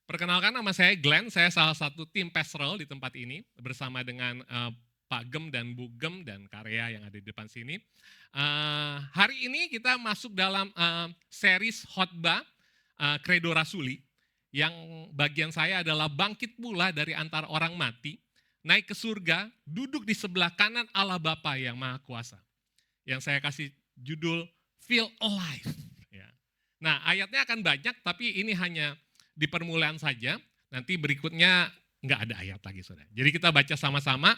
Perkenalkan, nama saya Glenn, saya salah satu tim pastoral di tempat ini bersama dengan Pak Gem dan Bu Gem dan Karya yang ada di depan sini. Hari ini kita masuk dalam series khotbah Credo Rasuli, yang bagian saya adalah bangkit pula dari antara orang mati, naik ke surga, duduk di sebelah kanan Allah Bapa yang Maha Kuasa. Yang saya kasih judul Feel Alive. Ya. Nah, ayatnya akan banyak, tapi ini hanya di permulaan saja. Nanti berikutnya nggak ada ayat lagi, saudara. Jadi kita baca sama-sama,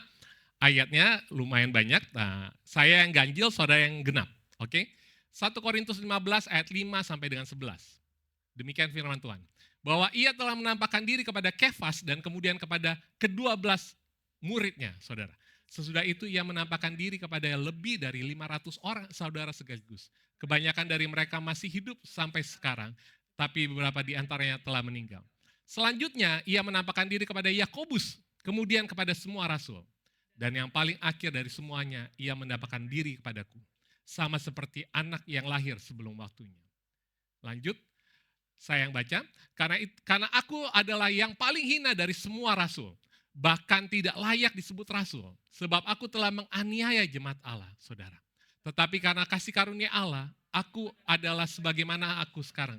ayatnya lumayan banyak. Nah, saya yang ganjil, saudara yang genap. Oke? 1 Korintus 15 ayat 5 sampai dengan 11. Demikian firman Tuhan. Bahwa ia telah menampakkan diri kepada Kefas dan kemudian kepada ke-12 muridnya, saudara. Sesudah itu ia menampakkan diri kepada lebih dari 500 orang saudara sekaligus. Kebanyakan dari mereka masih hidup sampai sekarang, tapi beberapa di antaranya telah meninggal. Selanjutnya ia menampakkan diri kepada Yakobus, kemudian kepada semua rasul. Dan yang paling akhir dari semuanya, ia menampakkan diri kepadaku. Sama seperti anak yang lahir sebelum waktunya. Lanjut, saya yang baca. Karena aku adalah yang paling hina dari semua rasul. Bahkan tidak layak disebut rasul. Sebab aku telah menganiaya jemaat Allah, saudara. Tetapi karena kasih karunia Allah, aku adalah sebagaimana aku sekarang.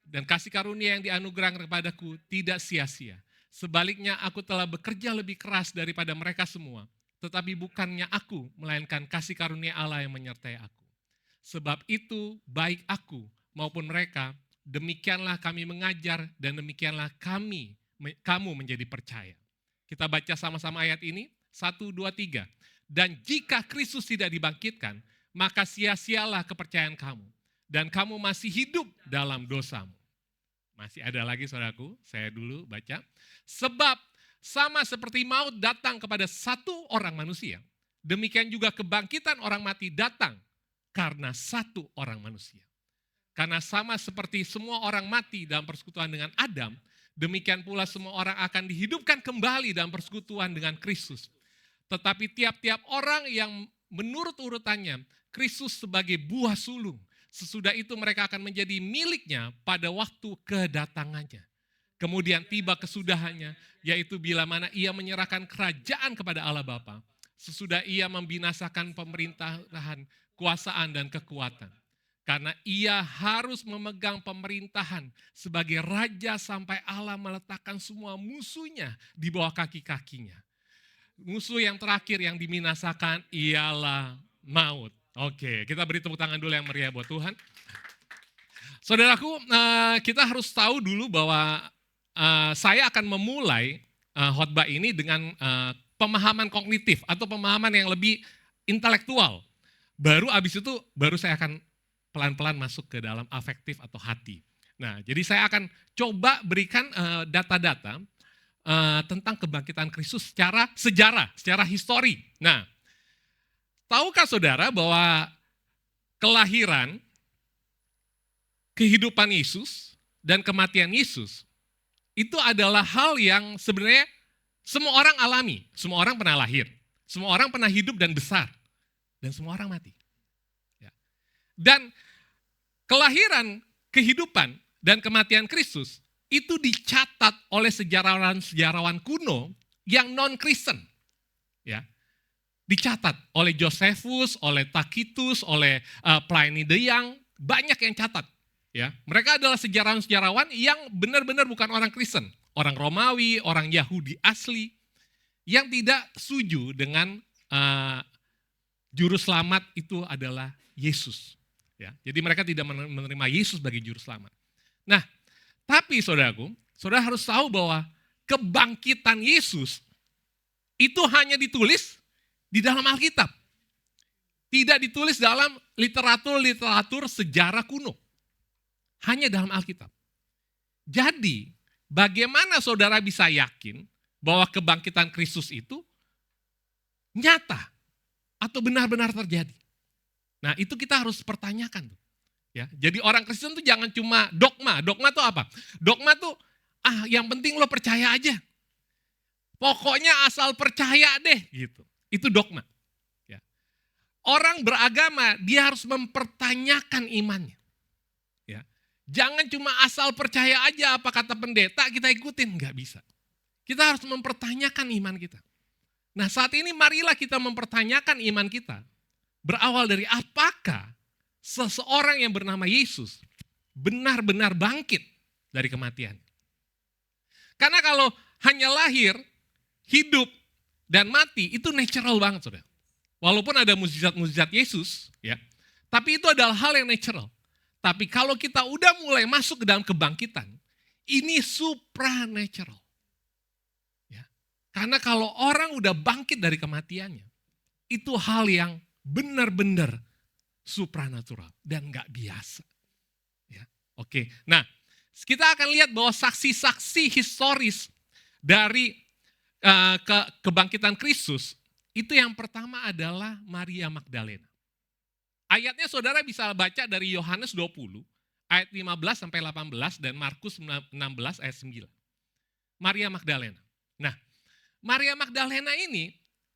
Dan kasih karunia yang dianugerahkan kepadaku tidak sia-sia. Sebaliknya aku telah bekerja lebih keras daripada mereka semua. Tetapi bukannya aku, melainkan kasih karunia Allah yang menyertai aku. Sebab itu baik aku maupun mereka, demikianlah kami mengajar dan demikianlah kamu menjadi percaya. Kita baca sama-sama ayat ini, 1, 2, 3. Dan jika Kristus tidak dibangkitkan, maka sia-sialah kepercayaan kamu. Dan kamu masih hidup dalam dosamu. Masih ada lagi saudaraku, saya dulu baca. Sebab sama seperti maut datang kepada satu orang manusia, demikian juga kebangkitan orang mati datang karena satu orang manusia. Karena sama seperti semua orang mati dalam persekutuan dengan Adam, demikian pula semua orang akan dihidupkan kembali dalam persekutuan dengan Kristus. Tetapi tiap-tiap orang yang menurut urutannya, Kristus sebagai buah sulung. Sesudah itu mereka akan menjadi miliknya pada waktu kedatangannya. Kemudian tiba kesudahannya, yaitu bila mana ia menyerahkan kerajaan kepada Allah Bapa. Sesudah ia membinasakan pemerintahan, kuasaan dan kekuatan. Karena ia harus memegang pemerintahan sebagai raja sampai Allah meletakkan semua musuhnya di bawah kaki-kakinya. Musuh yang terakhir yang diminasakan ialah maut. Oke, kita beri tepuk tangan dulu yang meriah buat Tuhan. Saudaraku, kita harus tahu dulu bahwa saya akan memulai khotbah ini dengan pemahaman kognitif atau pemahaman yang lebih intelektual. Baru saya akan pelan-pelan masuk ke dalam afektif atau hati. Nah, jadi saya akan coba berikan data-data tentang kebangkitan Kristus secara sejarah, secara histori. Nah, tahukah saudara bahwa kelahiran, kehidupan Yesus, dan kematian Yesus itu adalah hal yang sebenarnya semua orang alami. Semua orang pernah lahir, semua orang pernah hidup dan besar, dan semua orang mati. Ya. Dan kelahiran, kehidupan, dan kematian Kristus itu dicatat oleh sejarawan-sejarawan kuno yang non-Kristen. Ya. Dicatat oleh Josephus, oleh Tacitus, oleh Pliny the Young, banyak yang catat. Ya, mereka adalah sejarawan-sejarawan yang benar-benar bukan orang Kristen, orang Romawi, orang Yahudi asli, yang tidak setuju dengan juru selamat itu adalah Yesus. Ya, jadi mereka tidak menerima Yesus sebagai juru selamat. Nah, tapi saudaraku, saudara harus tahu bahwa kebangkitan Yesus itu hanya ditulis di dalam Alkitab. Tidak ditulis dalam literatur sejarah kuno. Hanya dalam Alkitab. Jadi, bagaimana saudara bisa yakin bahwa kebangkitan Kristus itu nyata atau benar-benar terjadi? Nah, itu kita harus pertanyakan. Ya, jadi orang Kristen itu jangan cuma dogma. Dogma itu apa? Dogma itu, yang penting lo percaya aja. Pokoknya asal percaya deh, gitu. Itu dogma. Ya. Orang beragama, dia harus mempertanyakan imannya. Ya. Jangan cuma asal percaya aja apa kata pendeta kita ikutin, nggak bisa. Kita harus mempertanyakan iman kita. Nah saat ini marilah kita mempertanyakan iman kita. Berawal dari apakah seseorang yang bernama Yesus benar-benar bangkit dari kematian. Karena kalau hanya lahir, hidup, dan mati itu natural banget saudara. Walaupun ada mukjizat-mukjizat Yesus, ya, tapi itu adalah hal yang natural. Tapi kalau kita udah mulai masuk ke dalam kebangkitan, ini supranatural. Ya. Karena kalau orang udah bangkit dari kematiannya, itu hal yang benar-benar supranatural dan gak biasa. Ya. Oke, nah kita akan lihat bahwa saksi-saksi historis dari kebangkitan Kristus, itu yang pertama adalah Maria Magdalena. Ayatnya saudara bisa baca dari Yohanes 20, ayat 15 sampai 18 dan Markus 16 ayat 9. Maria Magdalena. Nah, Maria Magdalena ini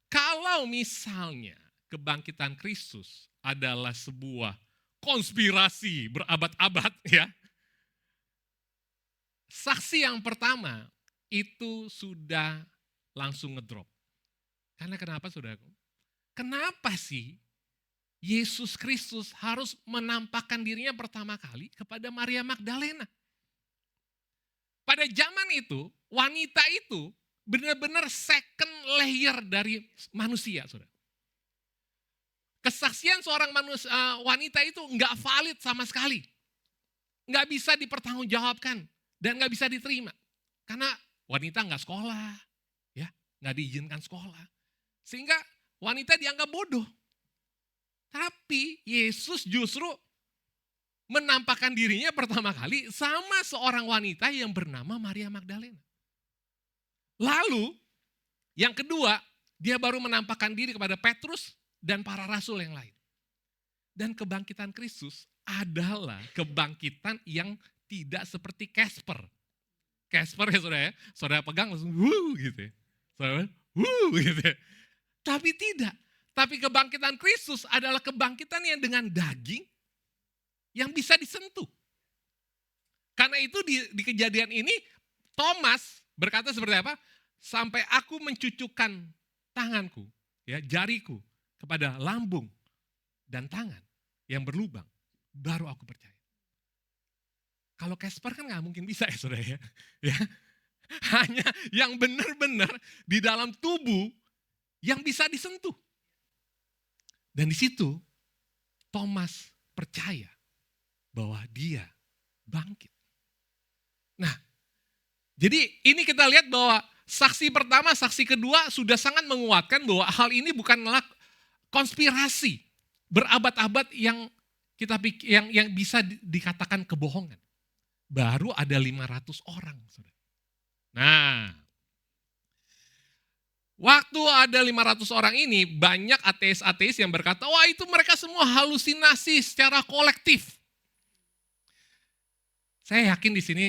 kalau misalnya kebangkitan Kristus adalah sebuah konspirasi berabad-abad ya. Saksi yang pertama itu sudah langsung ngedrop. Karena kenapa saudaraku? Kenapa sih Yesus Kristus harus menampakkan dirinya pertama kali kepada Maria Magdalena? Pada zaman itu, wanita itu benar-benar second layer dari manusia, saudara. Kesaksian seorang wanita itu nggak valid sama sekali. Nggak bisa dipertanggungjawabkan dan nggak bisa diterima. Karena wanita nggak sekolah, ya, nggak diizinkan sekolah. Sehingga wanita dianggap bodoh. Tapi Yesus justru menampakkan dirinya pertama kali sama seorang wanita yang bernama Maria Magdalena. Lalu yang kedua, dia baru menampakkan diri kepada Petrus dan para rasul yang lain. Dan kebangkitan Kristus adalah kebangkitan yang tidak seperti Casper. Casper ya saudara ya, saudara pegang langsung gitu ya. Saudara, gitu ya. Tapi tidak. Tapi kebangkitan Kristus adalah kebangkitan yang dengan daging yang bisa disentuh. Karena itu di kejadian ini Thomas berkata seperti apa? Sampai aku mencucukkan tanganku, ya, jariku kepada lambung dan tangan yang berlubang, baru aku percaya. Kalau Casper kan nggak mungkin bisa ya saudara ya. Ya. Hanya yang benar-benar di dalam tubuh yang bisa disentuh. Dan di situ Thomas percaya bahwa dia bangkit. Nah, jadi ini kita lihat bahwa saksi pertama, saksi kedua sudah sangat menguatkan bahwa hal ini bukanlah konspirasi berabad-abad yang kita yang bisa dikatakan kebohongan. Baru ada 500 orang. Nah, waktu ada 500 orang ini, banyak ateis-ateis yang berkata, wah itu mereka semua halusinasi secara kolektif. Saya yakin di sini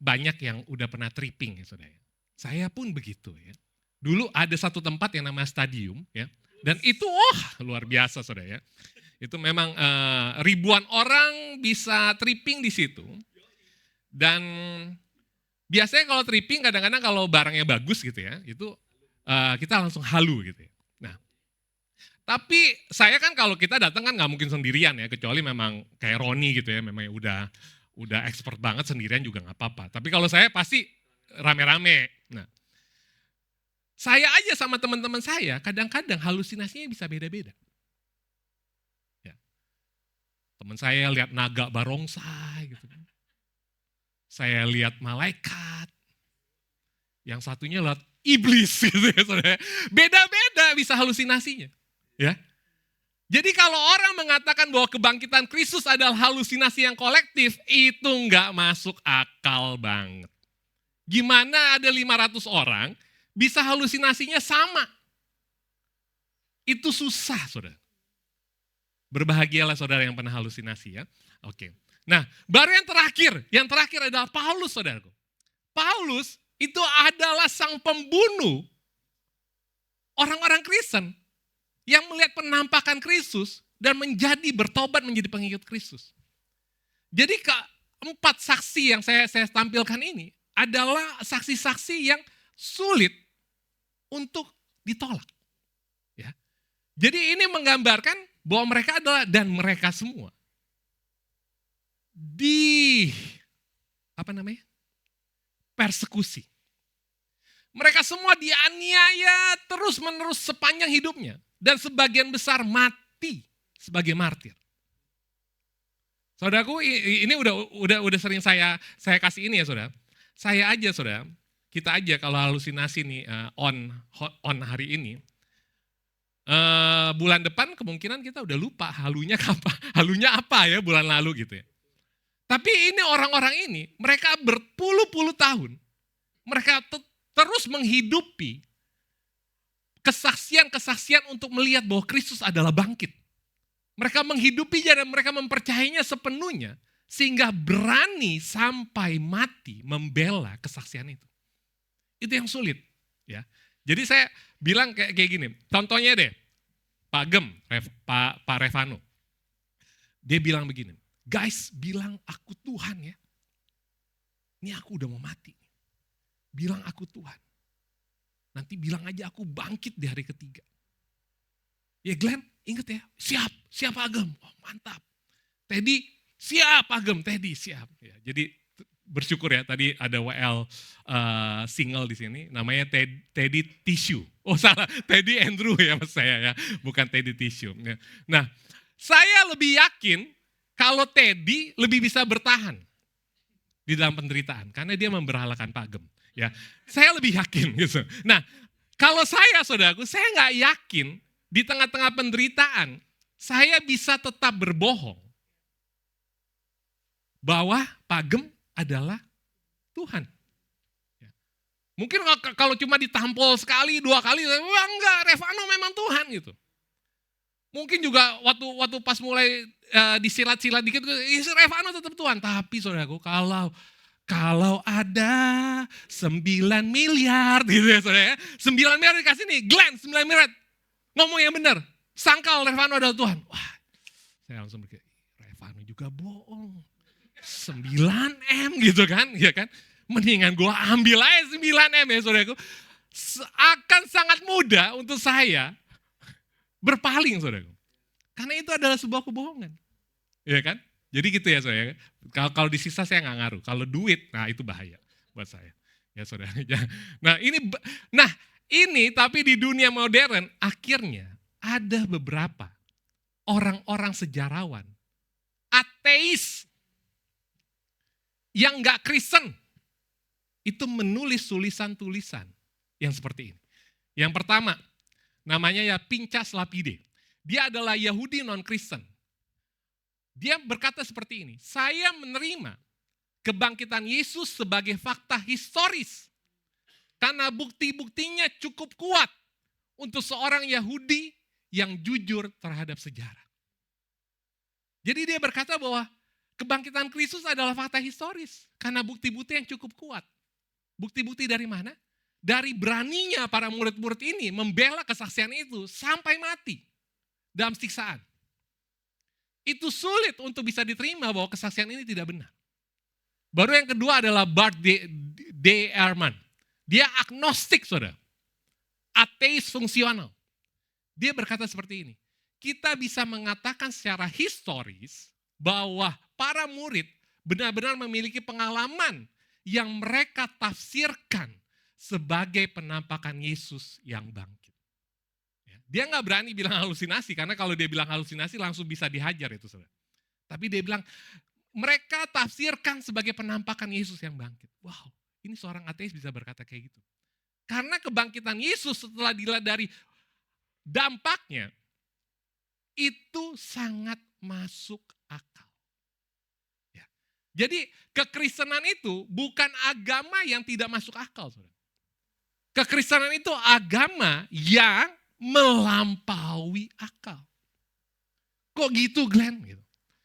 banyak yang udah pernah tripping ya saudara. Saya pun begitu ya. Dulu ada satu tempat yang namanya stadium ya. Dan itu luar biasa saudara ya. Itu memang ribuan orang bisa tripping di situ. Dan biasanya kalau tripping kadang-kadang kalau barangnya bagus gitu ya, itu kita langsung halu gitu ya. Nah, tapi saya kan kalau kita datang kan nggak mungkin sendirian ya, kecuali memang kayak Roni gitu ya, memang udah expert banget sendirian juga nggak apa-apa. Tapi kalau saya pasti rame-rame. Nah, saya aja sama teman-teman saya kadang-kadang halusinasinya bisa beda-beda. Ya. Teman saya lihat naga barongsai gitu. Saya lihat malaikat. Yang satunya lihat iblis gitu ya saudara. Beda-beda bisa halusinasinya. Ya. Jadi kalau orang mengatakan bahwa kebangkitan Kristus adalah halusinasi yang kolektif, itu enggak masuk akal banget. Gimana ada 500 orang bisa halusinasinya sama? Itu susah saudara. Berbahagialah saudara yang pernah halusinasi ya. Oke. Nah, baru yang terakhir adalah Paulus saudaraku. Paulus itu adalah sang pembunuh orang-orang Kristen yang melihat penampakan Kristus dan bertobat menjadi pengikut Kristus. Jadi 4 saksi yang saya tampilkan ini adalah saksi-saksi yang sulit untuk ditolak. Ya. Jadi ini menggambarkan bahwa mereka adalah, dan mereka semua persekusi. Mereka semua dianiaya terus-menerus sepanjang hidupnya. Dan sebagian besar mati sebagai martir. Saudaraku, ini udah sering saya kasih ini ya saudara. Saya aja saudara, kita aja kalau halusinasi nih on hari ini, bulan depan kemungkinan kita udah lupa halunya apa ya bulan lalu gitu ya. Tapi ini orang-orang ini, mereka berpuluh-puluh tahun, mereka terus menghidupi kesaksian-kesaksian untuk melihat bahwa Kristus adalah bangkit. Mereka menghidupinya dan mereka mempercayainya sepenuhnya, sehingga berani sampai mati membela kesaksian itu. Itu yang sulit. Ya. Jadi saya bilang kayak gini, contohnya deh, Pak Gem, Pak Revano, dia bilang begini, guys bilang aku Tuhan ya, ini aku udah mau mati. Bilang aku Tuhan. Nanti bilang aja aku bangkit di hari ketiga. Ya Glenn, inget ya, siap Agem, oh mantap. Teddy, siap Agem, Teddy siap. Ya, jadi bersyukur ya, tadi ada WL single di sini, namanya Teddy Tissue. Oh salah, Teddy Andrew ya mas saya ya, bukan Teddy Tissue. Nah, saya lebih yakin kalau Teddy lebih bisa bertahan di dalam penderitaan, karena dia memberhalakan Pak Gem. Ya, saya lebih yakin gitu. Nah, kalau saya saudaraku, saya nggak yakin di tengah-tengah penderitaan saya bisa tetap berbohong bahwa Pak Gem adalah Tuhan. Ya. Mungkin kalau cuma ditampol sekali, 2 kali, wah enggak, Revano memang Tuhan gitu. Mungkin juga waktu pas mulai disilat-silat dikit, Revano tetap Tuhan. Tapi saudaraku, kalau ada 9 miliar gitu ya saudara ya. 9 miliar dikasih nih, Glenn 9 miliar. Ngomong yang benar, sangkal Revano adalah Tuhan. Wah, saya langsung berpikir, Revano juga bohong. 9M gitu kan, ya kan. Mendingan gue ambil aja 9M ya saudaraku. Akan sangat mudah untuk saya berpaling saudaraku. Karena itu adalah sebuah kebohongan. Ya kan? Jadi gitu ya saudara. Kalau disisa saya nggak ngaruh. Kalau duit, nah itu bahaya buat saya. Ya saudara. Nah ini tapi di dunia modern akhirnya ada beberapa orang-orang sejarawan, ateis yang nggak Kristen itu menulis tulisan-tulisan yang seperti ini. Yang pertama namanya ya Pinchas Lapide. Dia adalah Yahudi non-Kristen. Dia berkata seperti ini, saya menerima kebangkitan Yesus sebagai fakta historis. Karena bukti-buktinya cukup kuat untuk seorang Yahudi yang jujur terhadap sejarah. Jadi dia berkata bahwa kebangkitan Kristus adalah fakta historis. Karena bukti-bukti yang cukup kuat. Bukti-bukti dari mana? Dari beraninya para murid-murid ini membela kesaksian itu sampai mati dalam siksaan. Itu sulit untuk bisa diterima bahwa kesaksian ini tidak benar. Baru yang kedua adalah Bart D. Ehrman. Dia agnostik, saudara. Ateis fungsional. Dia berkata seperti ini. Kita bisa mengatakan secara historis bahwa para murid benar-benar memiliki pengalaman yang mereka tafsirkan sebagai penampakan Yesus yang bangkit. Dia nggak berani bilang halusinasi, karena kalau dia bilang halusinasi langsung bisa dihajar itu saudara. Tapi dia bilang mereka tafsirkan sebagai penampakan Yesus yang bangkit. Wow, ini seorang ateis bisa berkata kayak gitu. Karena kebangkitan Yesus setelah dilihat dari dampaknya, itu sangat masuk akal. Ya. Jadi kekristenan itu bukan agama yang tidak masuk akal. Saudara. Kekristenan itu agama yang melampaui akal. Kok gitu Glenn? Gitu.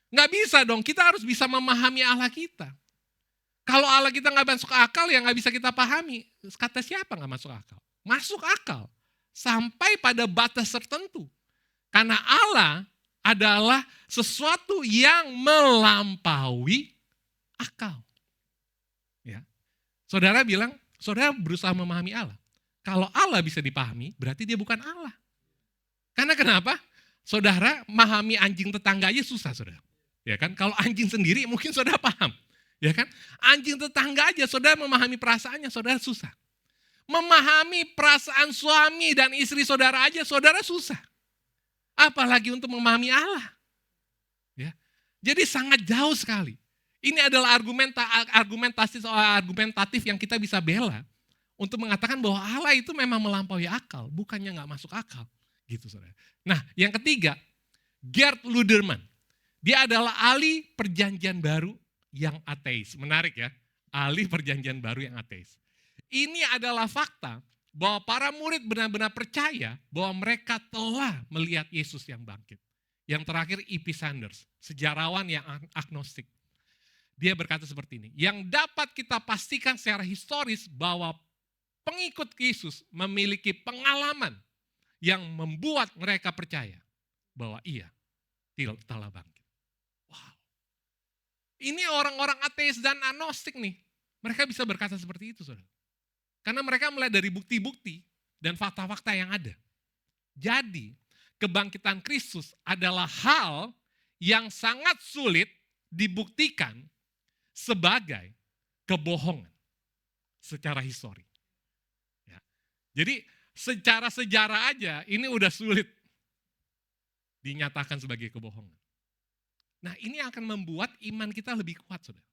Nggak bisa dong, kita harus bisa memahami Allah kita. Kalau Allah kita nggak masuk akal, ya nggak bisa kita pahami. Kata siapa nggak masuk akal? Masuk akal. Sampai pada batas tertentu. Karena Allah adalah sesuatu yang melampaui akal. Ya. Saudara bilang, saudara berusaha memahami Allah. Kalau Allah bisa dipahami, berarti dia bukan Allah. Karena kenapa? Saudara memahami anjing tetangga aja susah, saudara. Ya kan? Kalau anjing sendiri mungkin saudara paham. Ya kan? Anjing tetangga aja saudara memahami perasaannya, saudara susah. Memahami perasaan suami dan istri saudara aja saudara susah. Apalagi untuk memahami Allah. Ya. Jadi sangat jauh sekali. Ini adalah argumentatif yang kita bisa bela untuk mengatakan bahwa Allah itu memang melampaui akal, bukannya nggak masuk akal. Gitu, saudara. Nah, yang ketiga, Gerd Luderman. Dia adalah ahli perjanjian baru yang ateis. Menarik ya, ahli perjanjian baru yang ateis. Ini adalah fakta bahwa para murid benar-benar percaya bahwa mereka telah melihat Yesus yang bangkit. Yang terakhir E.P. Sanders, sejarawan yang agnostik. Dia berkata seperti ini, yang dapat kita pastikan secara historis bahwa pengikut Yesus memiliki pengalaman yang membuat mereka percaya bahwa ia telah bangkit. Wow. Ini orang-orang ateis dan agnostik nih. Mereka bisa berkata seperti itu, saudara. Karena mereka melihat dari bukti-bukti dan fakta-fakta yang ada. Jadi, kebangkitan Kristus adalah hal yang sangat sulit dibuktikan sebagai kebohongan secara histori. Ya. Jadi, secara sejarah aja ini udah sulit dinyatakan sebagai kebohongan. Nah, ini akan membuat iman kita lebih kuat, saudara.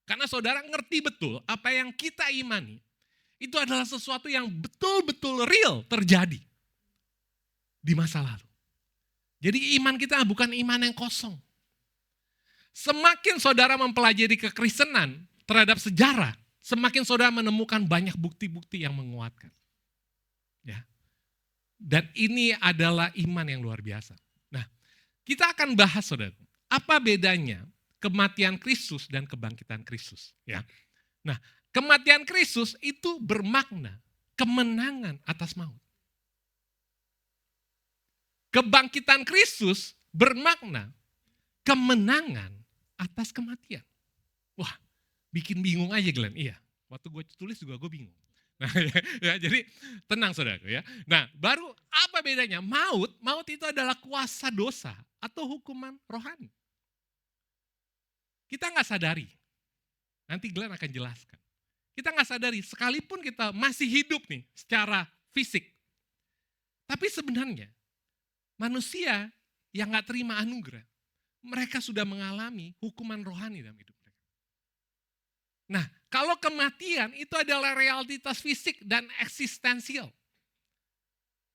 Karena saudara ngerti betul apa yang kita imani itu adalah sesuatu yang betul-betul real terjadi di masa lalu. Jadi iman kita bukan iman yang kosong. Semakin saudara mempelajari kekristenan terhadap sejarah, semakin saudara menemukan banyak bukti-bukti yang menguatkan. Ya. Dan ini adalah iman yang luar biasa. Nah, kita akan bahas, saudara, apa bedanya kematian Kristus dan kebangkitan Kristus. Ya. Nah, kematian Kristus itu bermakna kemenangan atas maut. Kebangkitan Kristus bermakna kemenangan atas kematian. Wah, bikin bingung aja Glenn. Iya, waktu gue tulis juga gue bingung. Nah, ya, jadi tenang saudaraku ya. Nah, baru apa bedanya? Maut itu adalah kuasa dosa atau hukuman rohani. Kita nggak sadari. Nanti Glenn akan jelaskan. Kita nggak sadari, sekalipun kita masih hidup nih secara fisik. Tapi sebenarnya manusia yang nggak terima anugerah, mereka sudah mengalami hukuman rohani dalam hidup mereka. Nah, kalau kematian itu adalah realitas fisik dan eksistensial.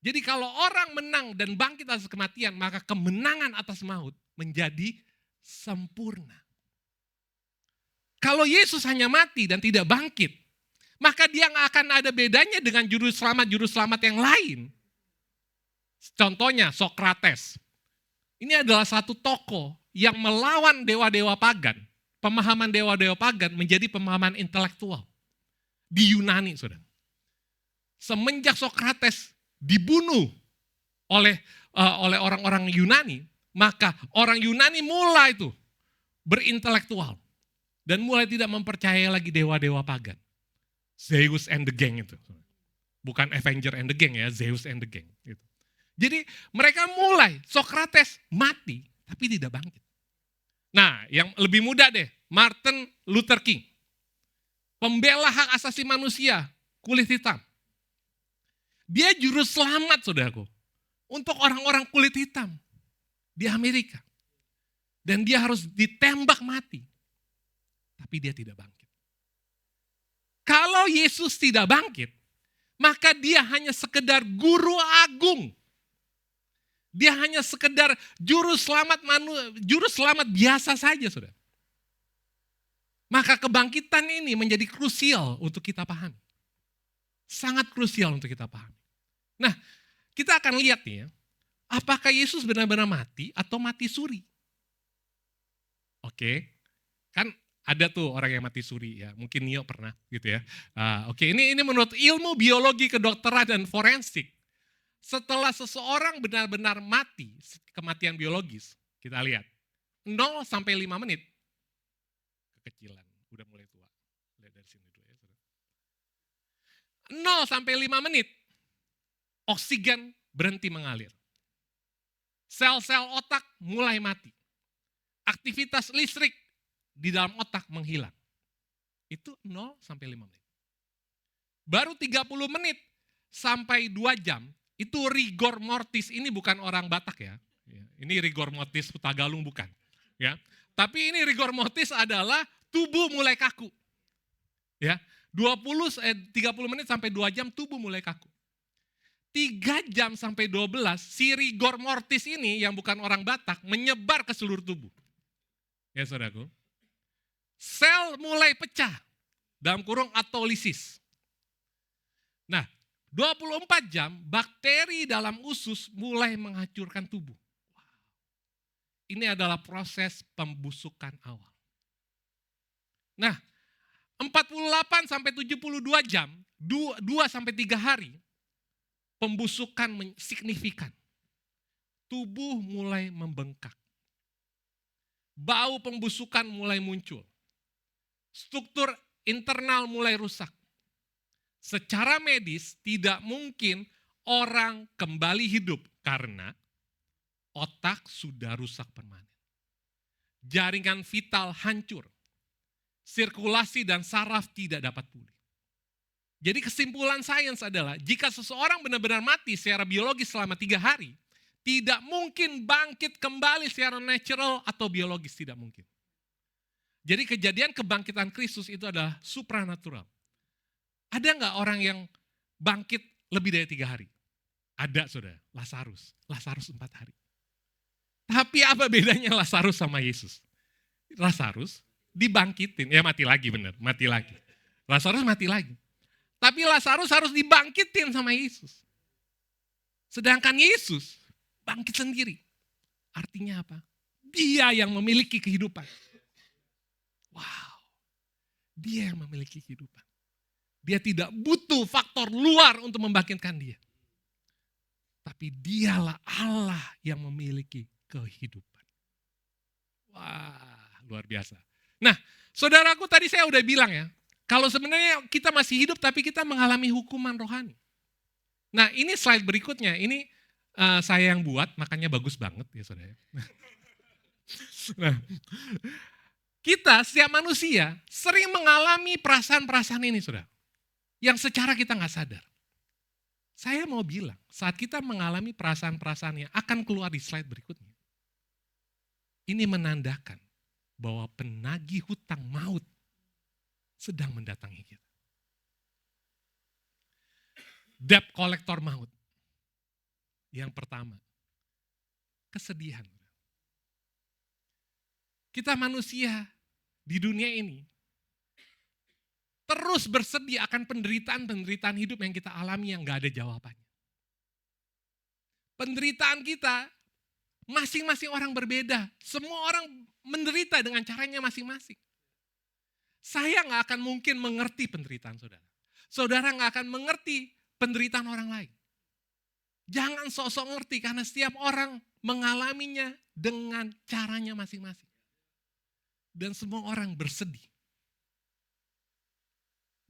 Jadi kalau orang menang dan bangkit atas kematian, maka kemenangan atas maut menjadi sempurna. Kalau Yesus hanya mati dan tidak bangkit, maka dia nggak akan ada bedanya dengan juru selamat yang lain. Contohnya Sokrates. Ini adalah satu tokoh yang melawan dewa-dewa pagan. Pemahaman dewa-dewa pagan menjadi pemahaman intelektual. Di Yunani, saudara. Semenjak Sokrates dibunuh oleh orang-orang Yunani, maka orang Yunani mulai tuh berintelektual. Dan mulai tidak mempercayai lagi dewa-dewa pagan. Zeus and the gang itu. Bukan Avenger and the gang ya, Zeus and the gang. Gitu. Jadi mereka mulai, Sokrates mati tapi tidak bangkit. Nah yang lebih muda deh, Martin Luther King. Pembela hak asasi manusia, kulit hitam. Dia juru selamat saudaraku. Untuk orang-orang kulit hitam di Amerika. Dan dia harus ditembak mati. Tapi dia tidak bangkit. Kalau Yesus tidak bangkit, maka dia hanya sekedar guru agung. Dia hanya sekedar juru selamat biasa saja, saudara. Maka kebangkitan ini menjadi krusial untuk kita pahami. Sangat krusial untuk kita pahami. Nah, kita akan lihat nih ya, apakah Yesus benar-benar mati atau mati suri? Oke, kan ada tuh orang yang mati suri ya, mungkin Nio pernah gitu ya. Oke, ini menurut ilmu biologi kedokteran dan forensik. Setelah seseorang benar-benar mati, kematian biologis, kita lihat 0 sampai 5 menit, kekecilan, udah mulai tua. Lihat dari sini dulu ya, saudara. 0 sampai 5 menit, oksigen berhenti mengalir. Sel-sel otak mulai mati. Aktivitas listrik di dalam otak menghilang. Itu 0 sampai 5 menit. Baru 30 menit sampai 2 jam, itu rigor mortis. Ini bukan orang Batak ya. Ini rigor mortis Tagalung bukan. Ya. Tapi ini rigor mortis adalah tubuh mulai kaku. Ya. 30 menit sampai 2 jam tubuh mulai kaku. 3 jam sampai 12, si rigor mortis ini yang bukan orang Batak menyebar ke seluruh tubuh. Ya saudaraku. Sel mulai pecah, dalam kurung autolisis. Nah, 24 jam bakteri dalam usus mulai menghancurkan tubuh. Ini adalah proses pembusukan awal. Nah, 48 sampai 72 jam, 2 sampai 3 hari, pembusukan signifikan. Tubuh mulai membengkak. Bau pembusukan mulai muncul. Struktur internal mulai rusak. Secara medis tidak mungkin orang kembali hidup karena otak sudah rusak permanen. Jaringan vital hancur. Sirkulasi dan saraf tidak dapat pulih. Jadi kesimpulan sains adalah jika seseorang benar-benar mati secara biologis selama 3 hari, tidak mungkin bangkit kembali secara natural atau biologis, tidak mungkin. Jadi kejadian kebangkitan Kristus itu adalah supranatural. Ada nggak orang yang bangkit lebih dari 3 hari? Ada saudara, Lazarus 4 hari. Tapi apa bedanya Lazarus sama Yesus? Lazarus dibangkitin, ya mati lagi benar, mati lagi. Lazarus mati lagi. Tapi Lazarus harus dibangkitin sama Yesus. Sedangkan Yesus bangkit sendiri. Artinya apa? Dia yang memiliki kehidupan. Wow. Dia yang memiliki kehidupan. Dia tidak butuh faktor luar untuk membangkitkan dia. Tapi dialah Allah yang memiliki kehidupan. Wah, luar biasa. Nah, saudaraku tadi saya udah bilang ya, kalau sebenarnya kita masih hidup tapi kita mengalami hukuman rohani. Nah ini slide berikutnya, ini saya yang buat makanya bagus banget ya saudara. Nah, kita setiap manusia sering mengalami perasaan-perasaan ini saudara. Yang secara kita gak sadar. Saya mau bilang saat kita mengalami perasaan-perasaan yang akan keluar di slide berikutnya. Ini menandakan bahwa penagih hutang maut sedang mendatangi kita. Debt collector maut. Yang pertama, kesedihan. Kita manusia di dunia ini terus bersedih akan penderitaan-penderitaan hidup yang kita alami yang gak ada jawabannya. Penderitaan kita, masing-masing orang berbeda. Semua orang menderita dengan caranya masing-masing. Saya gak akan mungkin mengerti penderitaan saudara. Saudara gak akan mengerti penderitaan orang lain. Jangan sok-sok ngerti karena setiap orang mengalaminya dengan caranya masing-masing. Dan semua orang bersedih.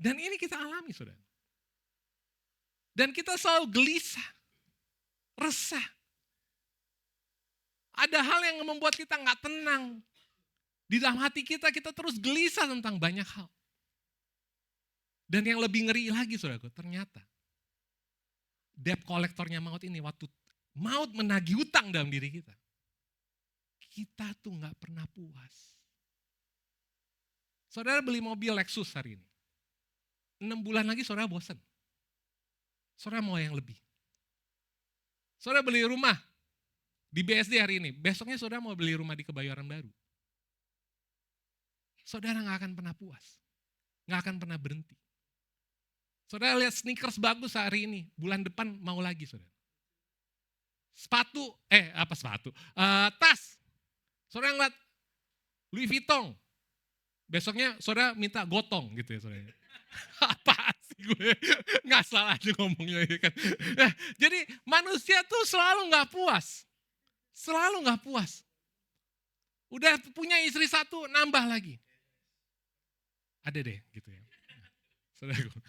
Dan ini kita alami saudara. Dan kita selalu gelisah, resah. Ada hal yang membuat kita gak tenang. Di dalam hati kita terus gelisah tentang banyak hal. Dan yang lebih ngeri lagi saudaraku, ternyata debt kolektornya maut ini waktu maut menagih hutang dalam diri kita. Kita tuh gak pernah puas. Saudara beli mobil Lexus hari ini. 6 bulan lagi saudara bosan. Saudara mau yang lebih. Saudara beli rumah di BSD hari ini. Besoknya saudara mau beli rumah di Kebayoran Baru. Saudara gak akan pernah puas. Gak akan pernah berhenti. Saudara lihat sneakers bagus hari ini. Bulan depan mau lagi saudara. Tas. Saudara ngeliat Louis Vuitton. Besoknya saudara minta gotong gitu ya saudara. Apa sih gue? Gak salah aja ngomongnya kan. Nah, jadi manusia tuh selalu gak puas. Selalu gak puas. Udah punya istri 1, nambah lagi. Ada deh gitu ya. Saudaraku.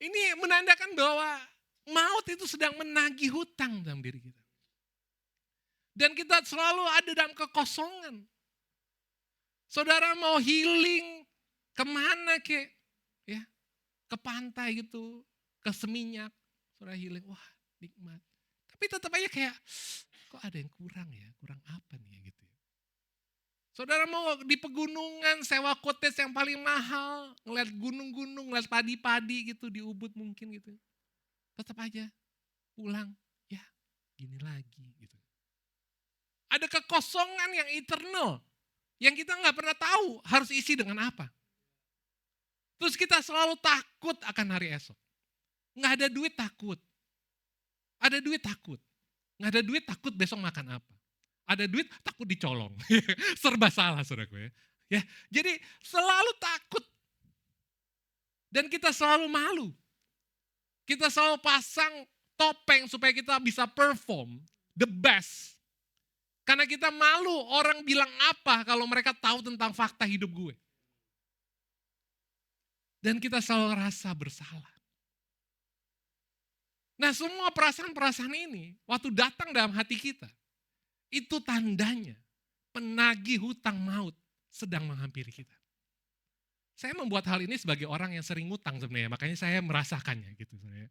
Ini menandakan bahwa maut itu sedang menagih hutang dalam diri kita. Dan kita selalu ada dalam kekosongan. Saudara mau healing kemana kek? Ya, ke pantai gitu, ke Seminyak. Saudara healing, wah nikmat. Tapi tetap aja kayak, kok ada yang kurang ya? Kurang apa nih gitu. Saudara mau di pegunungan sewa cottage yang paling mahal, ngeliat gunung-gunung, ngeliat padi-padi gitu di Ubud mungkin gitu. Tetap aja pulang, ya gini lagi gitu. Ada kekosongan yang eternal, yang kita nggak pernah tahu harus isi dengan apa. Terus kita selalu takut akan hari esok. Nggak ada duit takut. Ada duit takut. Nggak ada duit takut besok makan apa. Ada duit takut dicolong. Serba salah saudaraku ya. Ya, jadi selalu takut. Dan kita selalu malu. Kita selalu pasang topeng supaya kita bisa perform the best. Karena kita malu orang bilang apa kalau mereka tahu tentang fakta hidup gue. Dan kita selalu rasa bersalah. Nah semua perasaan-perasaan ini waktu datang dalam hati kita, itu tandanya penagih hutang maut sedang menghampiri kita. Saya membuat hal ini sebagai orang yang sering ngutang sebenarnya, makanya saya merasakannya gitu sebenarnya.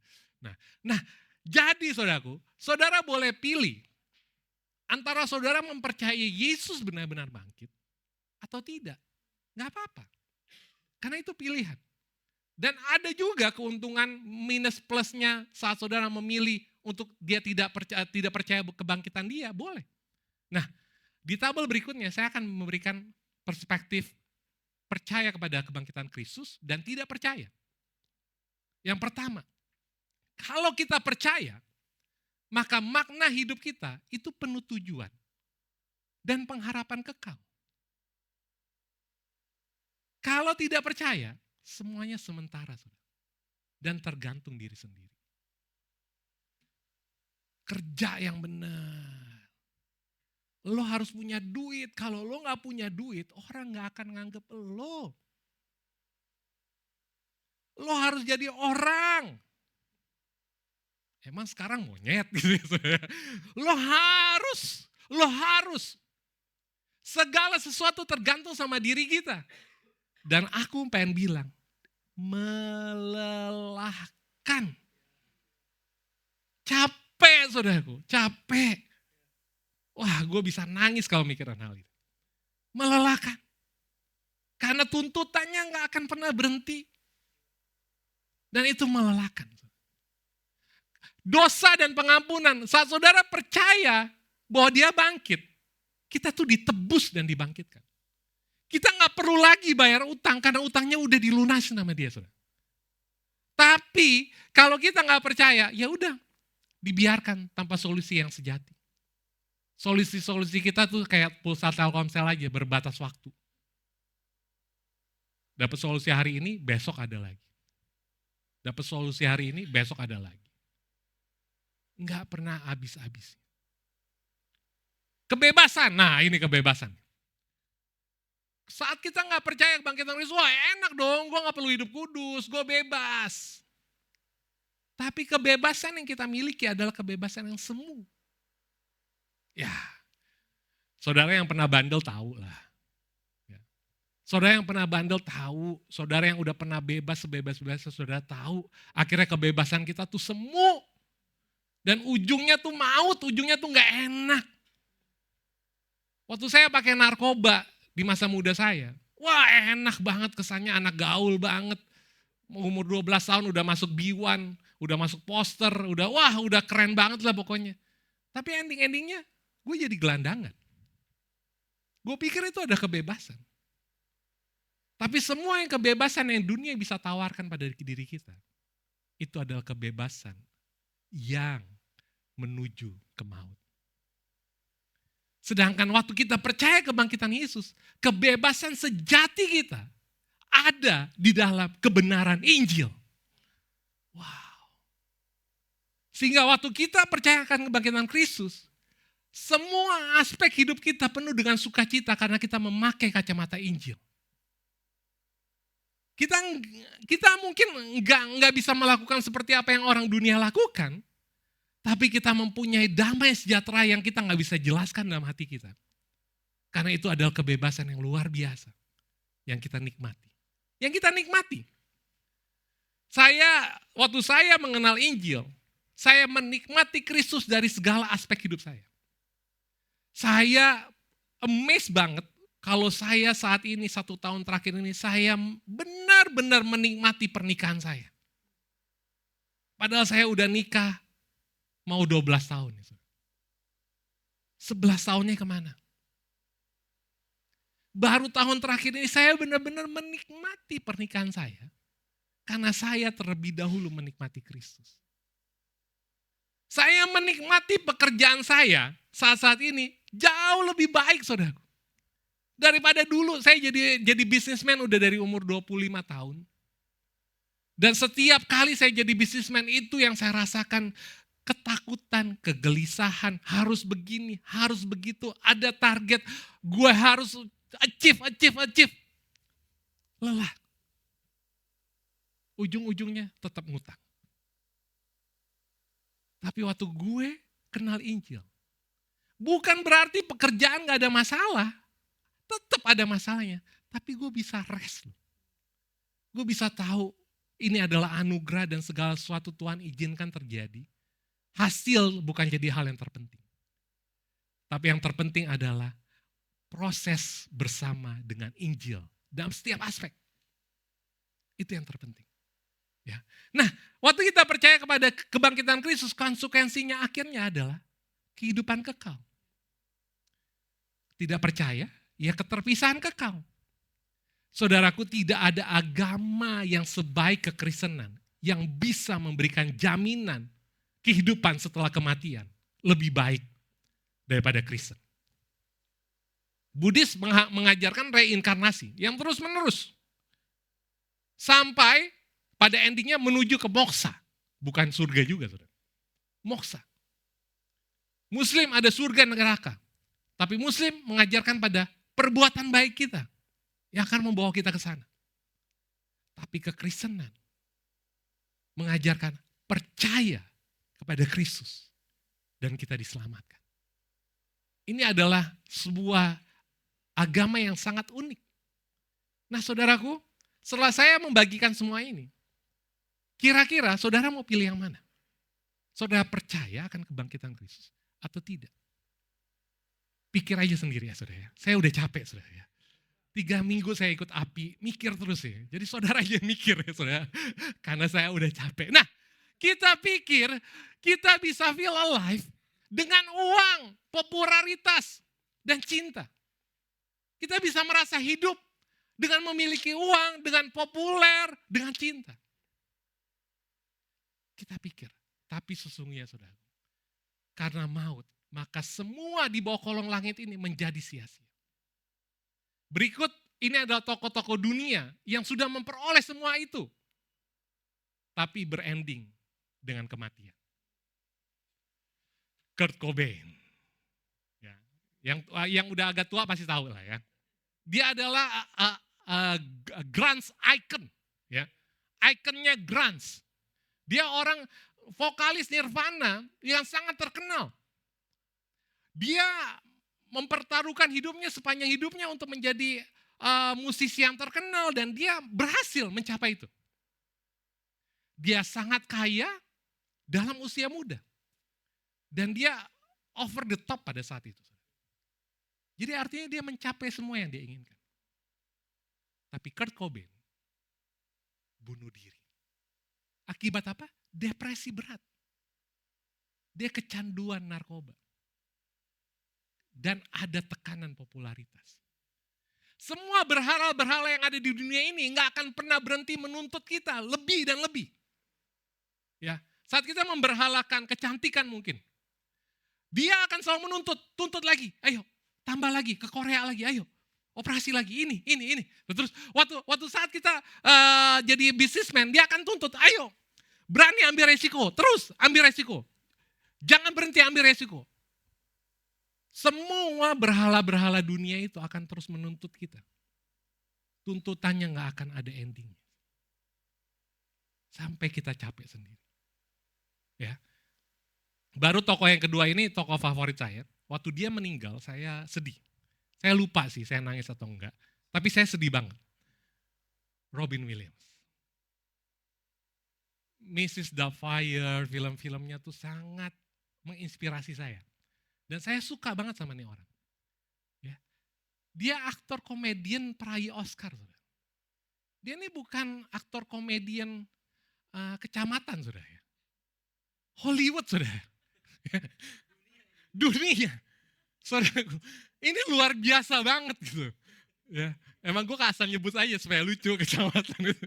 Nah, jadi saudaraku, saudara boleh pilih antara saudara mempercayai Yesus benar-benar bangkit atau tidak. Nggak apa-apa. Karena itu pilihan. Dan ada juga keuntungan minus plusnya saat saudara memilih untuk dia tidak percaya kebangkitan dia, boleh. Nah, di tabel berikutnya saya akan memberikan perspektif percaya kepada kebangkitan Kristus dan tidak percaya. Yang pertama, kalau kita percaya, maka makna hidup kita itu penuh tujuan dan pengharapan kekal. Kalau tidak percaya, semuanya sementara dan tergantung diri sendiri. Kerja yang benar. Lo harus punya duit. Kalau lo gak punya duit, orang gak akan nganggep lo. Lo harus jadi orang. Emang sekarang monyet gitu ya. Lo harus. Segala sesuatu tergantung sama diri kita. Dan aku pengen bilang, melelahkan. Capek saudaraku, capek. Wah, gue bisa nangis kalau mikirin hal itu. Melelahkan. Karena tuntutannya gak akan pernah berhenti. Dan itu melelahkan. Dosa dan pengampunan, saat saudara percaya bahwa dia bangkit, kita tuh ditebus dan dibangkitkan. Kita gak perlu lagi bayar utang karena utangnya udah dilunasi sama dia. Saudara. Tapi kalau kita gak percaya, ya udah dibiarkan tanpa solusi yang sejati. Solusi-solusi kita tuh kayak pulsa Telkomsel aja, berbatas waktu. Dapat solusi hari ini, besok ada lagi. Dapat solusi hari ini, besok ada lagi. Nggak pernah habis-habis. Kebebasan, nah ini kebebasan. Saat kita nggak percaya kebangkitan Kristus, wah enak dong, gue nggak perlu hidup kudus, gue bebas. Tapi kebebasan yang kita miliki adalah kebebasan yang semu. Ya, saudara yang pernah bandel tahu lah. Ya. Saudara yang pernah bandel tahu, saudara yang udah pernah bebas sebebas-bebasnya saudara tahu. Akhirnya kebebasan kita tuh semu. Dan ujungnya tuh maut, ujungnya tuh gak enak. Waktu saya pakai narkoba di masa muda saya, wah enak banget kesannya, anak gaul banget. Umur 12 tahun udah masuk B1, udah masuk poster, udah keren banget lah pokoknya. Tapi ending-endingnya gue jadi gelandangan. Gue pikir itu ada kebebasan. Tapi semua yang kebebasan yang dunia bisa tawarkan pada diri kita, itu adalah kebebasan yang menuju ke maut. Sedangkan waktu kita percaya kebangkitan Yesus, kebebasan sejati kita ada di dalam kebenaran Injil. Wow. Sehingga waktu kita percayakan kebangkitan Kristus, semua aspek hidup kita penuh dengan sukacita karena kita memakai kacamata Injil. Kita kita mungkin nggak bisa melakukan seperti apa yang orang dunia lakukan, tapi kita mempunyai damai sejahtera yang kita nggak bisa jelaskan dalam hati kita. Karena itu adalah kebebasan yang luar biasa yang kita nikmati. Yang kita nikmati. Waktu saya mengenal Injil, saya menikmati Kristus dari segala aspek hidup saya. Saya amazed banget kalau saya saat ini 1 tahun terakhir ini saya benar-benar menikmati pernikahan saya. Padahal saya udah nikah mau 12 tahun. 11 tahunnya kemana? Baru tahun terakhir ini saya benar-benar menikmati pernikahan saya. Karena saya terlebih dahulu menikmati Kristus. Saya menikmati pekerjaan saya saat-saat ini jauh lebih baik, saudaraku. Daripada dulu saya jadi bisnismen udah dari umur 25 tahun. Dan setiap kali saya jadi bisnismen itu yang saya rasakan ketakutan, kegelisahan, harus begini, harus begitu, ada target, gue harus achieve. Lelah. Ujung-ujungnya tetap ngutang. Tapi waktu gue kenal Injil, bukan berarti pekerjaan gak ada masalah. Tetap ada masalahnya. Tapi gue bisa rest. Gue bisa tahu ini adalah anugerah dan segala sesuatu Tuhan izinkan terjadi. Hasil bukan jadi hal yang terpenting. Tapi yang terpenting adalah proses bersama dengan Injil dalam setiap aspek. Itu yang terpenting. Ya. Nah, waktu kita percaya kepada kebangkitan Kristus, konsekuensinya akhirnya adalah kehidupan kekal. Tidak percaya, ya keterpisahan kekal. Saudaraku, tidak ada agama yang sebaik kekristenan yang bisa memberikan jaminan kehidupan setelah kematian lebih baik daripada Kristen. Buddhis mengajarkan reinkarnasi yang terus-menerus. Sampai pada endingnya menuju ke moksa. Bukan surga juga, saudara. Moksa. Muslim ada surga dan neraka. Tapi Muslim mengajarkan pada perbuatan baik kita yang akan membawa kita ke sana. Tapi kekristenan mengajarkan percaya kepada Kristus dan kita diselamatkan. Ini adalah sebuah agama yang sangat unik. Nah, saudaraku, setelah saya membagikan semua ini, kira-kira saudara mau pilih yang mana? Saudara percaya akan kebangkitan Kristus atau tidak? Pikir aja sendiri ya, saudara. Saya udah capek, saudara. 3 minggu saya ikut API, mikir terus ya. Jadi saudara aja mikir ya, saudara. Karena saya udah capek. Nah, kita pikir kita bisa feel alive dengan uang, popularitas, dan cinta. Kita bisa merasa hidup dengan memiliki uang, dengan populer, dengan cinta. Kita pikir, tapi sesungguhnya saudara, karena maut, maka semua di bawah kolong langit ini menjadi sia-sia. Berikut, ini adalah tokoh-tokoh dunia yang sudah memperoleh semua itu. Tapi berending dengan kematian. Kurt Cobain. Ya, yang udah agak tua pasti tahu lah ya. Dia adalah grunge icon. Ya. Ikonnya grunge. Dia orang vokalis Nirvana yang sangat terkenal. Dia mempertaruhkan hidupnya sepanjang hidupnya untuk menjadi musisi yang terkenal dan dia berhasil mencapai itu. Dia sangat kaya dalam usia muda. Dan dia over the top pada saat itu. Jadi artinya dia mencapai semua yang dia inginkan. Tapi Kurt Cobain bunuh diri. Akibat apa? Depresi berat. Dia kecanduan narkoba. Dan ada tekanan popularitas. Semua berhala-berhala yang ada di dunia ini nggak akan pernah berhenti menuntut kita lebih dan lebih. Ya, saat kita memberhalakan kecantikan mungkin, dia akan selalu tuntut lagi. Ayo, tambah lagi ke Korea lagi. Ayo, operasi lagi ini. Terus waktu saat kita jadi businessman, dia akan tuntut. Ayo, berani ambil resiko. Terus ambil resiko. Jangan berhenti ambil resiko. Semua berhala-berhala dunia itu akan terus menuntut kita. Tuntutannya nggak akan ada endingnya. sampai kita capek sendiri. Ya. Baru tokoh yang kedua ini tokoh favorit saya. Waktu dia meninggal saya sedih. Saya lupa sih saya nangis atau enggak. Tapi saya sedih banget. Robin Williams. Mrs. Doubtfire, film-filmnya tuh sangat menginspirasi saya. Dan saya suka banget sama nih orang. Ya. Dia aktor komedian peraih Oscar. Saudara. Dia ini bukan aktor komedian kecamatan, saudara. Hollywood, saudara. Dunia. Saudaraku, ini luar biasa banget gitu. Ya, emang gue asal nyebut aja supaya lucu kecamatan itu.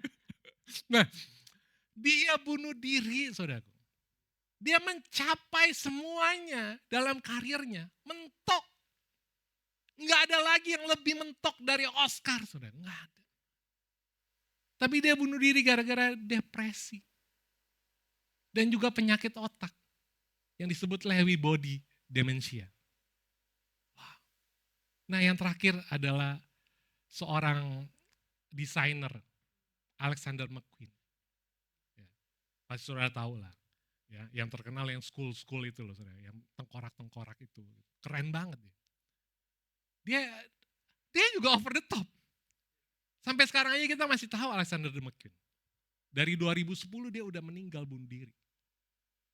Nah, dia bunuh diri, saudaraku. Dia mencapai semuanya dalam karirnya, mentok. Nggak ada lagi yang lebih mentok dari Oscar, saudara. Nggak ada. Tapi dia bunuh diri gara-gara depresi. Dan juga penyakit otak yang disebut Lewy body dementia. Wow. Nah yang terakhir adalah seorang desainer, Alexander McQueen. Ya, pasti saudara tahu lah. Ya, yang terkenal yang school itu loh saudara, yang tengkorak-tengkorak itu. Keren banget dia. Dia juga over the top. Sampai sekarang aja kita masih tahu Alexander McQueen. Dari 2010 dia udah meninggal bunuh diri.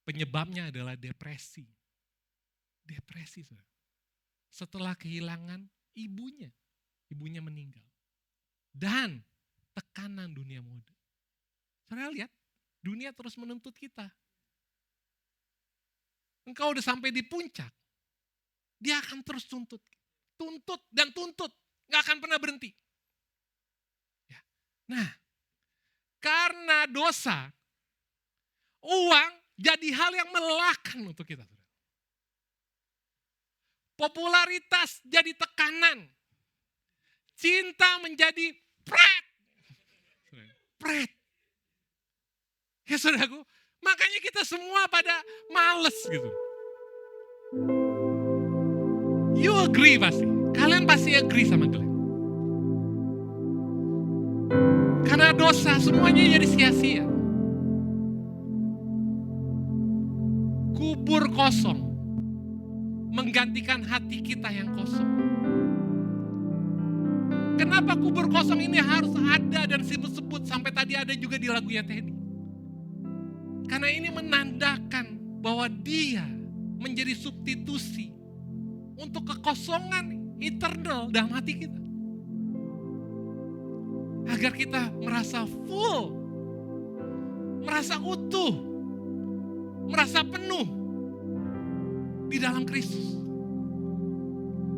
Penyebabnya adalah depresi. Depresi, saudara. Setelah kehilangan ibunya. Ibunya meninggal. Dan tekanan dunia mode. Saudara lihat, dunia terus menuntut kita. Engkau udah sampai di puncak. Dia akan terus tuntut. Tuntut dan tuntut. Gak akan pernah berhenti. Ya. Nah, karena dosa, uang jadi hal yang melelahkan untuk kita. Popularitas jadi tekanan. Cinta menjadi pret. Pret. Ya saudaraku, makanya kita semua pada males gitu. You agree pasti. Kalian pasti agree sama Glenn. Karena dosa semuanya jadi sia-sia. Kubur kosong menggantikan hati kita yang kosong. Kenapa kubur kosong ini harus ada dan disebut-sebut sampai tadi ada juga di lagunya Teddy? Karena ini menandakan bahwa dia menjadi substitusi untuk kekosongan eternal dalam hati kita. Agar kita merasa full, merasa utuh, merasa penuh di dalam Kristus.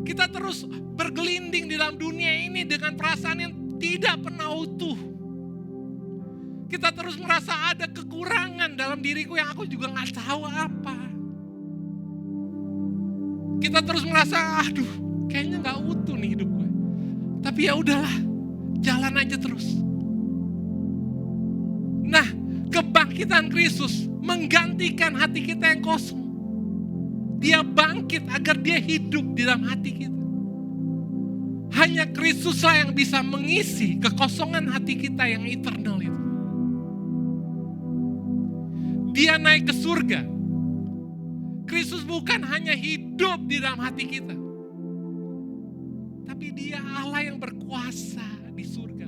Kita terus bergelinding di dalam dunia ini dengan perasaan yang tidak pernah utuh. Kita terus merasa ada kekurangan dalam diriku yang aku juga gak tahu apa. Kita terus merasa, aduh kayaknya gak utuh nih hidup gue. Tapi ya udahlah, jalan aja terus. Nah, kebangkitan Kristus menggantikan hati kita yang kosong. Dia bangkit agar dia hidup di dalam hati kita. Hanya Kristuslah yang bisa mengisi kekosongan hati kita yang eternal itu. Dia naik ke surga. Kristus bukan hanya hidup di dalam hati kita. Tapi dia Allah yang berkuasa di surga.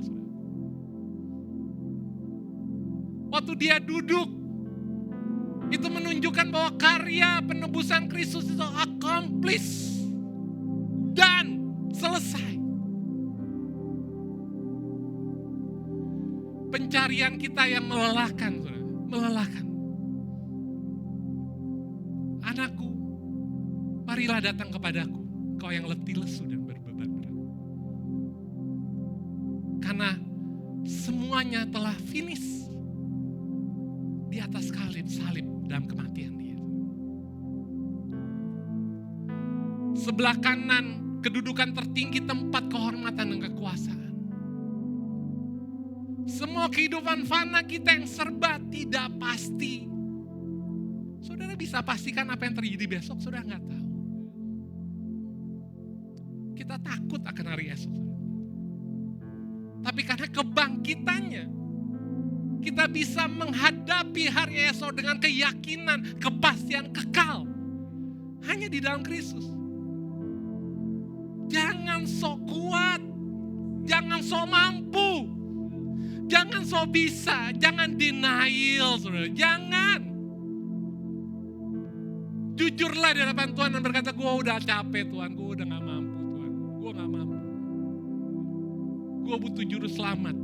Waktu dia duduk, itu menunjukkan bahwa karya penebusan Kristus itu accomplished dan selesai. Pencarian kita yang melelahkan, melelahkan. Anakku, marilah datang kepadaku, kau yang letih lesu dan berbeban berat. Karena semuanya telah finish di atas salib dalam kematian dia. Sebelah kanan kedudukan tertinggi tempat kehormatan dan kekuasaan. Semua kehidupan fana kita yang serba tidak pasti. Saudara bisa pastikan apa yang terjadi besok? Saudara nggak tahu. Kita takut akan hari esok. Tapi karena kebangkitannya, Kita bisa menghadapi hari esok dengan keyakinan, kepastian kekal. Hanya di dalam Kristus. Jangan sok kuat, jangan sok mampu, jangan sok bisa, jangan denial, saudara. Jangan. Jujurlah di hadapan Tuhan dan berkata, gue udah capek Tuhan, gue udah gak mampu Tuhan, gue gak mampu. Gue butuh juru selamat.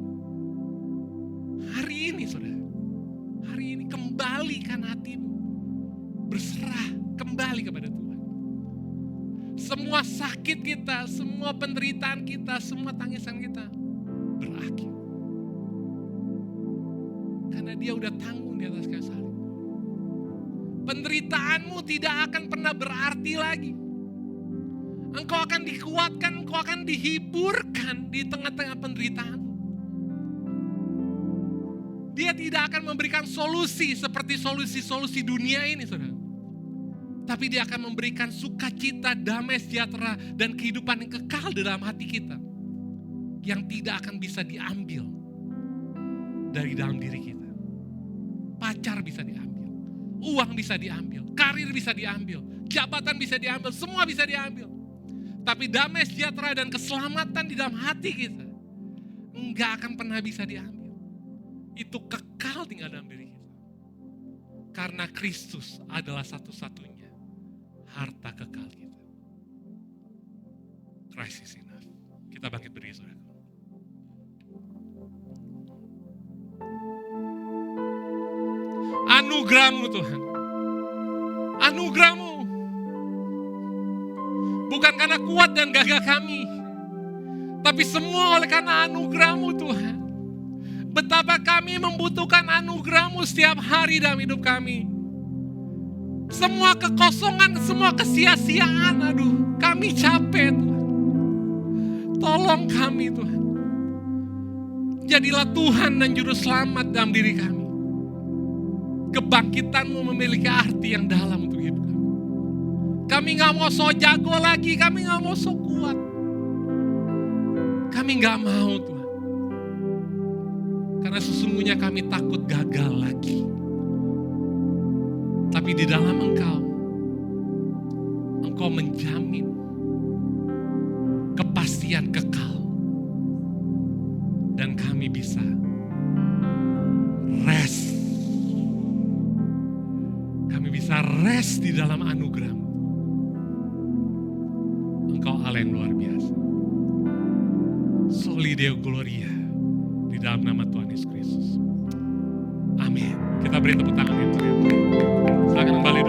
Hari ini saudara, hari ini kembalikan hatimu. Berserah kembali kepada Tuhan. Semua sakit kita, semua penderitaan kita, semua tangisan kita berakhir. Karena dia udah tanggung di atas kayu salib. Penderitaanmu tidak akan pernah berarti lagi. Engkau akan dikuatkan, engkau akan dihiburkan di tengah-tengah penderitaan. Dia tidak akan memberikan solusi seperti solusi-solusi dunia ini, saudara. Tapi dia akan memberikan sukacita, damai sejahtera, dan kehidupan yang kekal di dalam hati kita. Yang tidak akan bisa diambil dari dalam diri kita. Pacar bisa diambil, uang bisa diambil, karir bisa diambil, jabatan bisa diambil, semua bisa diambil. Tapi damai sejahtera dan keselamatan di dalam hati kita enggak akan pernah bisa diambil. Itu kekal tinggal dalam diri kita. Karena Kristus adalah satu-satunya harta kekal kita. Christ is enough. Kita bangkit berdiri, saudara. Anugerah-Mu Tuhan. Anugerah-Mu. Bukan karena kuat dan gagah kami. Tapi semua oleh karena anugerah-Mu Tuhan. Betapa kami membutuhkan anugerah-Mu setiap hari dalam hidup kami. Semua kekosongan, semua kesia-siaan, aduh, kami capek Tuhan. Tolong kami Tuhan. Jadilah Tuhan dan Juru Selamat dalam diri kami. Kebangkitan-Mu memiliki arti yang dalam untuk hidup kami. Kami gak mau sok jago lagi, kami gak mau sok kuat. Kami gak mau Tuhan. Karena sesungguhnya kami takut gagal lagi. Tapi di dalam Engkau menjamin kepastian kekal. Dan kami bisa rest. Kami bisa rest di dalam anugerah-Mu. Engkau Allah yang luar biasa. Soli Deo Gloria. Di dalam nama Tuhan Yesus Kristus. Amin. Kita beri tepuk tangan yang meriah. Silakan kembali